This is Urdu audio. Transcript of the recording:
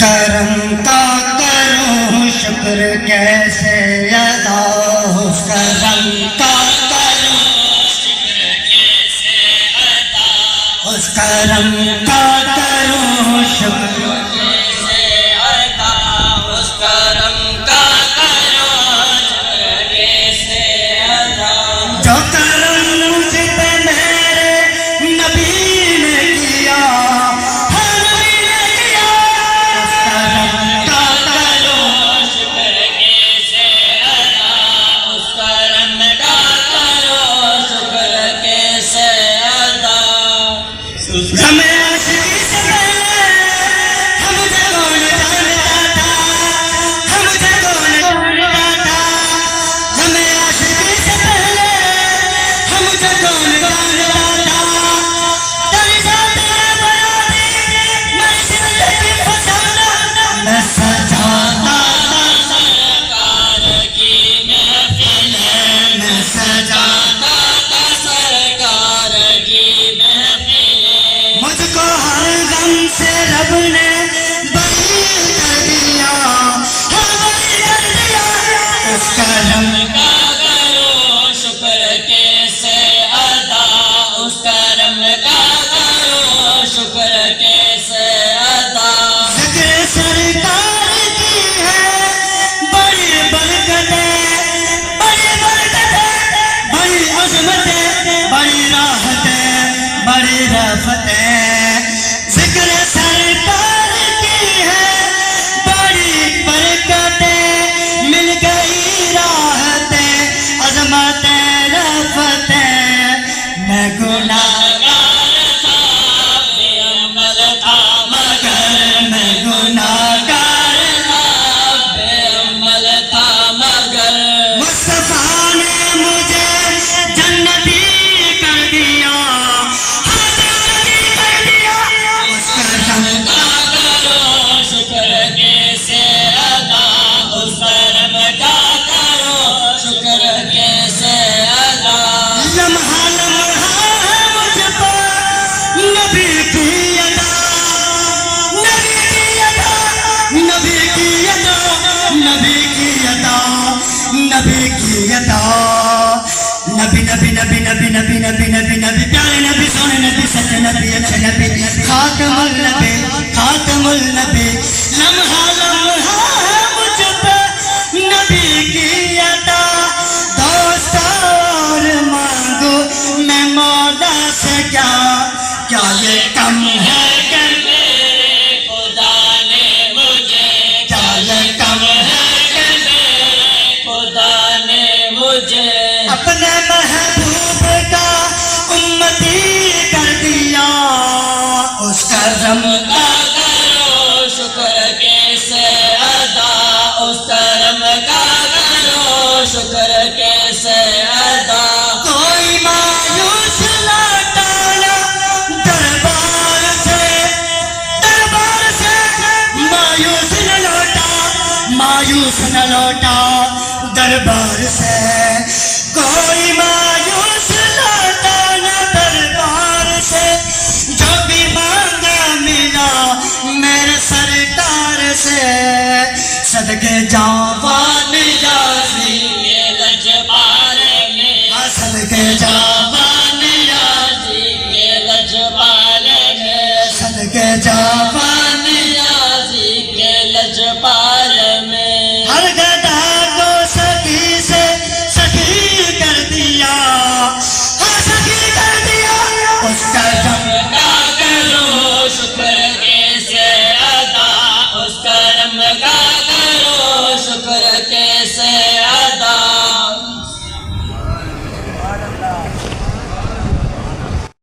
کرم کا کروں شکر کیسے ادا، اس کرم کا کروں شکر کیسے ادا، اس کرم کا کروں شکر کیسے ادا، اس کرم کا کروں شکر کیسے ادا، جو کرم مجھ پہ میرے نبی نے کیا رب نے بری کر دیا، اس کرم کا کرو شکر کیسے ادا، اس کرم کا کرو شکر کیسے ادا، ذکر سرکار کی ہے بڑی برکتیں، بڑی برکتیں، بڑی عظمتیں، بڑی راحتیں، بڑی رفتیں، ذکر سرکار کی ہے بڑی برکتیں، مل گئی راحتیں، عظمتیں، رفتیں، میں گناہگار تھا بے عمل تھا مگر، میں گناہگار تھا بے عمل تھا مگر، مصطفیٰ نے مجھے جنتی کر دیا، نبی کی عطا، نبی نبی نبی نبی نبی نبی نبی نبی پیارے نبی، سونے نبی، سچے نبی، اچھے نبی، خاتم النبی، خاتم النبی، لمحہ لمحہ مجھ پہ نبی کی عطا، دوست اور مانگو میں مولا سے کیا، کیا یہ کم ہے کہ میرے خدا نے مجھے، کیا یہ کم ہے اپنے محبوب کا امتی کر دیا، اس کرم کا کرو شکر کیسے ادا، اس کرم کا کرو شکر کیسے ادا، کوئی مایوس لوٹا نہ دربار سے، دربار سے مایوس نہ لوٹا، مایوس نہ لوٹا دربار سے، کوئی مایوس لوٹا نہ دربار سے، جو بھی مانگا ملا میرے سرکار سے، صدقے جاوان یازی یہ لجپال میں، صدقے جاوان یازی یہ لجپال میں، صدقے جاوان